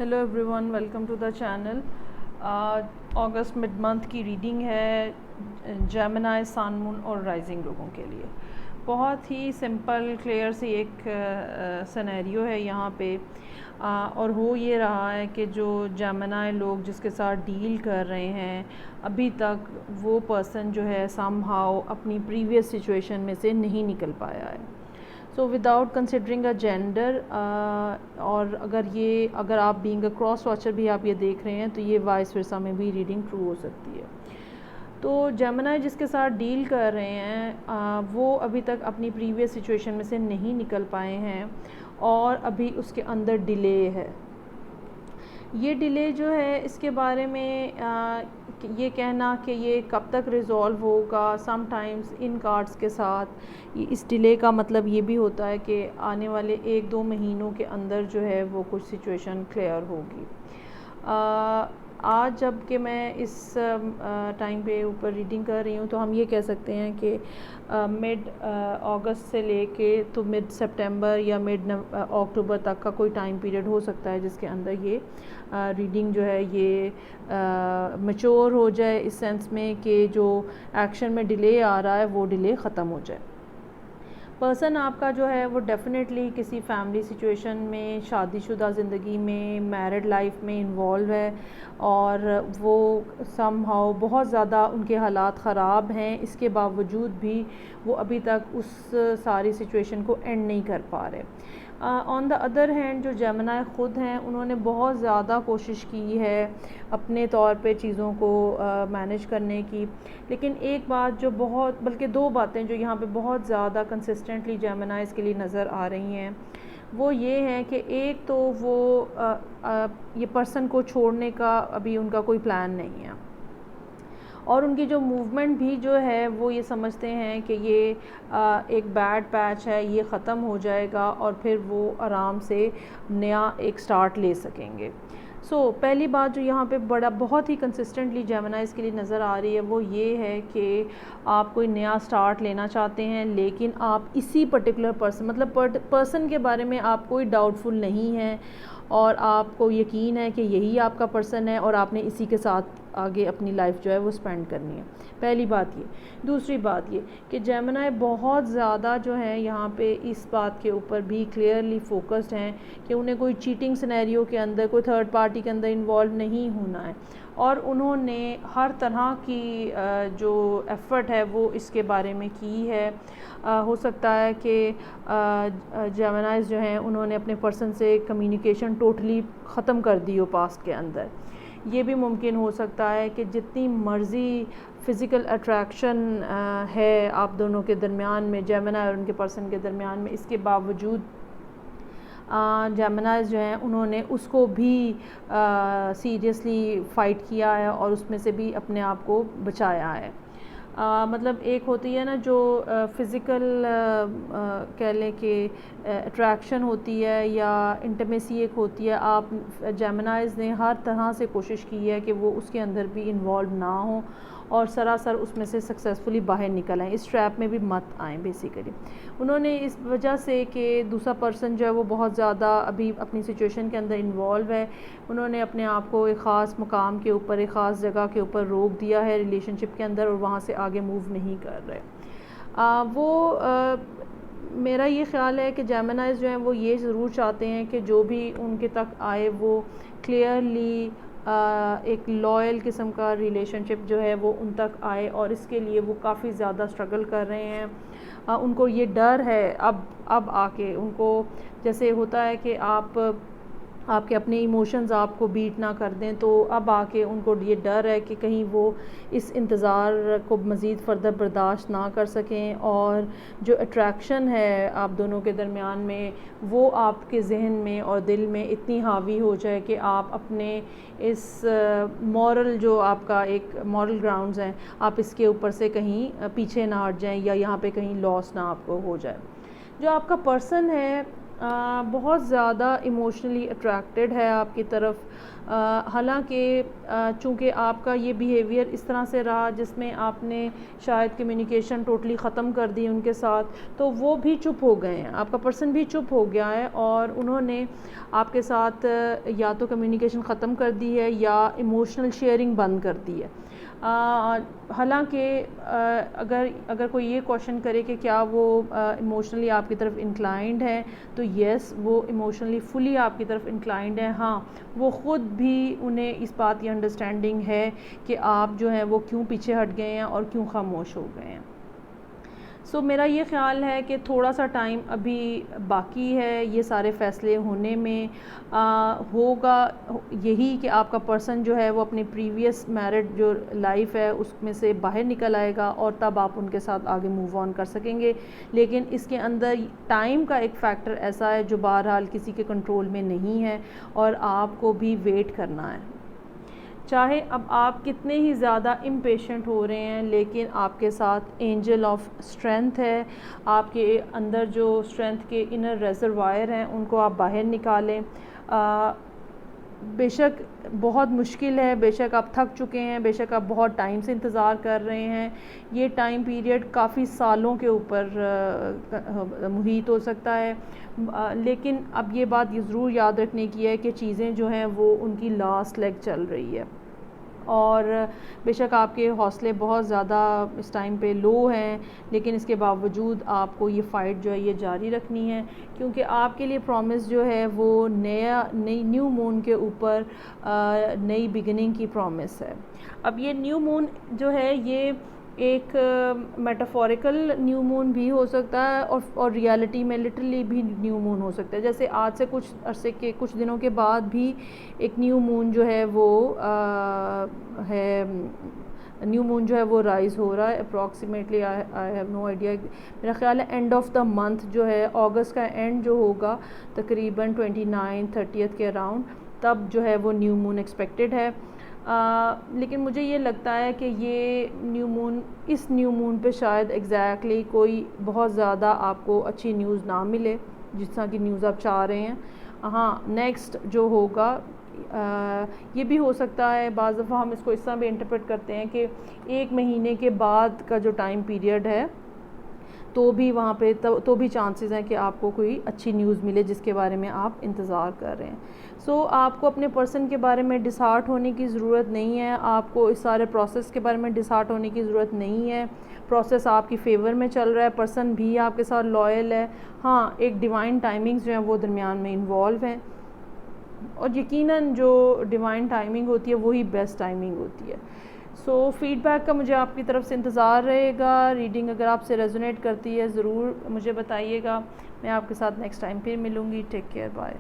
Hello everyone, welcome to the channel. August mid month की reading है Gemini, sun, moon और rising लोगों के लिए। बहुत ही सिंपल क्लियर सी एक सिनेरियो है यहाँ पे। और हो ये रहा है कि जो जेमिनी लोग जिसके साथ डील कर रहे हैं अभी तक वो पर्सन जो है समहाउ अपनी प्रीवियस सिचुएशन में से नहीं निकल पाया है। So without considering a gender, और अगर आप बीइंग अ क्रॉस वॉचर भी आप ये देख रहे हैं तो ये वाइस वर्सा में भी रीडिंग ट्रू हो सकती है। तो जेमिनी जिसके साथ डील कर रहे हैं वो अभी तक अपनी प्रीवियस सिचुएशन में से नहीं निकल पाए हैं और अभी उसके अंदर डिले है। ये डिले जो है इसके बारे में ये कहना कि ये कब तक रिज़ॉल्व होगा, समटाइम्स इन कार्ड्स के साथ इस डिले का मतलब ये भी होता है कि आने वाले 1-2 महीनों के अंदर जो है वो कुछ सिचुएशन क्लियर होगी। आज जब कि मैं इस टाइम पे ऊपर रीडिंग कर रही हूँ तो हम ये कह सकते हैं कि मिड अगस्त से लेके तो मिड सितंबर या मिड अक्टूबर तक का कोई टाइम पीरियड हो सकता है जिसके अंदर ये रीडिंग जो है ये मैच्योर हो जाए, इस सेंस में कि जो एक्शन में डिले आ रहा है वो डिले ख़त्म हो जाए। पर्सन आपका जो है वो डेफ़िनेटली किसी फैमिली सिचुएशन में, शादीशुदा ज़िंदगी में, मैरिड लाइफ में इन्वॉल्व है और वो समहाउ बहुत ज़्यादा उनके हालात ख़राब हैं। इसके बावजूद भी वो अभी तक उस सारी सिचुएशन को एंड नहीं कर पा रहे। ऑन द अदर हैंड जो जेमिनी ख़ुद हैं उन्होंने बहुत ज़्यादा कोशिश की है अपने तौर पे चीज़ों को मैनेज करने की, लेकिन एक बात जो बहुत, बल्कि 2 बातें जो यहाँ पे बहुत ज़्यादा कंसिस्टेंटली जेमिनीज़ के लिए नज़र आ रही हैं वो ये है कि एक तो वो ये पर्सन को छोड़ने का अभी उनका कोई प्लान नहीं है और उनकी जो मूवमेंट भी जो है वो ये समझते हैं कि ये एक बैड पैच है, ये ख़त्म हो जाएगा और फिर वो आराम से नया एक स्टार्ट ले सकेंगे। पहली बात जो यहाँ पे बहुत ही कंसिस्टेंटली जेमिनीज़ के लिए नज़र आ रही है वो ये है कि आप कोई नया स्टार्ट लेना चाहते हैं, लेकिन आप इसी पर्टिकुलर पर्सन, मतलब पर्सन के बारे में आप कोई डाउटफुल नहीं है और आपको यकीन है कि यही आपका पर्सन है और आपने इसी के साथ आगे अपनी लाइफ जो है वो स्पेंड करनी है। पहली बात ये। दूसरी बात ये कि जेमिनी बहुत ज़्यादा जो है यहाँ पे इस बात के ऊपर भी क्लियरली फोकस्ड हैं कि उन्हें कोई चीटिंग सिनेरियो के अंदर, कोई थर्ड पार्टी के अंदर इन्वॉल्व नहीं होना है और उन्होंने हर तरह की जो एफ़र्ट है वो इसके बारे में की है। हो सकता है कि जेमिनीज़ जो हैं उन्होंने अपने पर्सन से कम्युनिकेशन टोटली ख़त्म कर दी हो पास्ट के अंदर। ये भी मुमकिन हो सकता है कि जितनी मर्ज़ी फ़िज़िकल अट्रैक्शन है आप दोनों के दरमियान में, जेमिनी और उनके पर्सन के दरमियान में, इसके बावजूद जेमिनीज़ जो हैं उन्होंने उसको भी सीरियसली फ़ाइट किया है और उसमें से भी अपने आप को बचाया है। मतलब एक होती है ना जो फ़िज़िकल कह लें कि अट्रैक्शन होती है या इंटीमेसी एक होती है, आप जेमिनीज़ ने हर तरह से कोशिश की है कि वो उसके अंदर भी इन्वॉल्व ना हो और सरासर उसमें से सक्सेसफुली बाहर निकल आएँ, इस ट्रैप में भी मत आएँ बेसिकली। उन्होंने इस वजह से कि दूसरा पर्सन जो है वो बहुत ज़्यादा अभी अपनी सिचुएशन के अंदर इन्वॉल्व है, उन्होंने अपने आप को एक ख़ास मुकाम के ऊपर, एक ख़ास जगह के ऊपर रोक दिया है रिलेशनशिप के अंदर और वहाँ से आगे मूव नहीं कर रहे। मेरा ये ख़्याल है कि जेमिनीज़ जो हैं वो ये ज़रूर चाहते हैं कि जो भी उनके तक आए वो क्लियरली एक लॉयल किस्म का रिलेशनशिप जो है वो उन तक आए और इसके लिए वो काफ़ी ज़्यादा स्ट्रगल कर रहे हैं। उनको ये डर है अब आके उनको, जैसे होता है कि आपके अपने इमोशंस आपको बीट ना कर दें, तो अब आके उनको ये डर है कि कहीं वो इस इंतज़ार को मज़ीद फ़र्दर बर्दाश्त ना कर सकें और जो अट्रैक्शन है आप दोनों के दरमियान में वो आपके जहन में और दिल में इतनी हावी हो जाए कि आप अपने इस मॉरल, जो आपका एक मॉरल ग्राउंड्स हैं, आप इसके ऊपर से कहीं पीछे ना हट जाएं या यहाँ पे कहीं लॉस ना आपको हो जाए। जो आपका पर्सन है बहुत ज़्यादा इमोशनली अट्रैक्टेड है आपकी तरफ। हालांकि चूँकि आपका ये बिहेवियर इस तरह से रहा जिसमें आपने शायद कम्युनिकेशन टोटली ख़त्म कर दी उनके साथ, तो वो भी चुप हो गए हैं, आपका पर्सन भी चुप हो गया है और उन्होंने आपके साथ या तो कम्युनिकेशन ख़त्म कर दी है या इमोशनल शेयरिंग बंद कर दी है। हालांकि अगर कोई ये क्वेश्चन करे कि क्या वो इमोशनली आपकी तरफ इंक्लाइंड है, तो येस, वो इमोशनली फुली आपकी तरफ इंक्लाइंड है। हाँ, वो ख़ुद भी उन्हें इस बात की अंडरस्टैंडिंग है कि आप जो हैं वो क्यों पीछे हट गए हैं और क्यों खामोश हो गए हैं। सो मेरा ये ख़्याल है कि थोड़ा सा टाइम अभी बाकी है ये सारे फ़ैसले होने में। होगा यही कि आपका पर्सन जो है वो अपनी प्रीवियस मैरिड जो लाइफ है उसमें से बाहर निकल आएगा और तब आप उनके साथ आगे मूव ऑन कर सकेंगे। लेकिन इसके अंदर टाइम का एक फ़ैक्टर ऐसा है जो बहरहाल किसी के कंट्रोल में नहीं है और आपको भी वेट करना है। चाहे अब आप कितने ही ज़्यादा इम्पेशेंट हो रहे हैं, लेकिन आपके साथ एंजल ऑफ स्ट्रेंथ है। आपके अंदर जो स्ट्रेंथ के इनर रिजर्वायर हैं उनको आप बाहर निकालें। बेशक बहुत मुश्किल है, बेशक आप थक चुके हैं, बेशक आप बहुत टाइम से इंतज़ार कर रहे हैं, ये टाइम पीरियड काफ़ी सालों के ऊपर मुहित हो सकता है, लेकिन अब ये बात ये ज़रूर याद रखने की है कि चीज़ें जो हैं वो उनकी लास्ट लेग चल रही है। और बेशक आपके हौसले बहुत ज़्यादा इस टाइम पे लो हैं, लेकिन इसके बावजूद आपको ये फ़ाइट जो है ये जारी रखनी है, क्योंकि आपके लिए प्रॉमिस जो है वो नई न्यू मून के ऊपर नई बिगिनिंग की प्रॉमिस है। अब ये न्यू मून जो है ये एक मेटाफोरिकल न्यू मून भी हो सकता है और रियलिटी में लिटरली भी न्यू मून हो सकता है। जैसे आज से कुछ अरसे के कुछ दिनों के बाद भी एक न्यू मून जो है वो न्यू मून जो है वो राइज़ हो रहा है approximately. I have no idea, मेरा ख्याल है एंड ऑफ द मंथ जो है अगस्त का एंड जो होगा तकरीबन 29-30 के अराउंड, तब जो है वो न्यू मून एक्सपेक्टेड है। लेकिन मुझे ये लगता है कि ये न्यू मून, इस न्यू मून पे शायद एग्जैक्टली कोई बहुत ज़्यादा आपको अच्छी न्यूज़ ना मिले जिस तरह की न्यूज़ आप चाह रहे हैं। हाँ, नेक्स्ट जो होगा ये भी हो सकता है, बाज़ दफ़ा हम इसको इस तरह भी इंटरप्रेट करते हैं कि 1 महीने के बाद का जो टाइम पीरियड है तो भी वहाँ पे तो भी चांसेस हैं कि आपको कोई अच्छी न्यूज़ मिले जिसके बारे में आप इंतज़ार कर रहे हैं। सो आपको अपने पर्सन के बारे में डिसहार्ट होने की ज़रूरत नहीं है, आपको इस सारे प्रोसेस के बारे में डिसहार्ट होने की ज़रूरत नहीं है। प्रोसेस आपकी फ़ेवर में चल रहा है, पर्सन भी आपके साथ लॉयल है। हाँ, एक डिवाइन टाइमिंग्स जो हैं वो दरमियान में इन्वॉल्व हैं और यकीनन जो डिवाइन टाइमिंग होती है वही बेस्ट टाइमिंग होती है। सो फीडबैक का मुझे आपकी तरफ से इंतज़ार रहेगा। रीडिंग अगर आपसे रेजोनेट करती है ज़रूर मुझे बताइएगा। मैं आपके साथ नेक्स्ट टाइम फिर मिलूँगी। Take care, bye.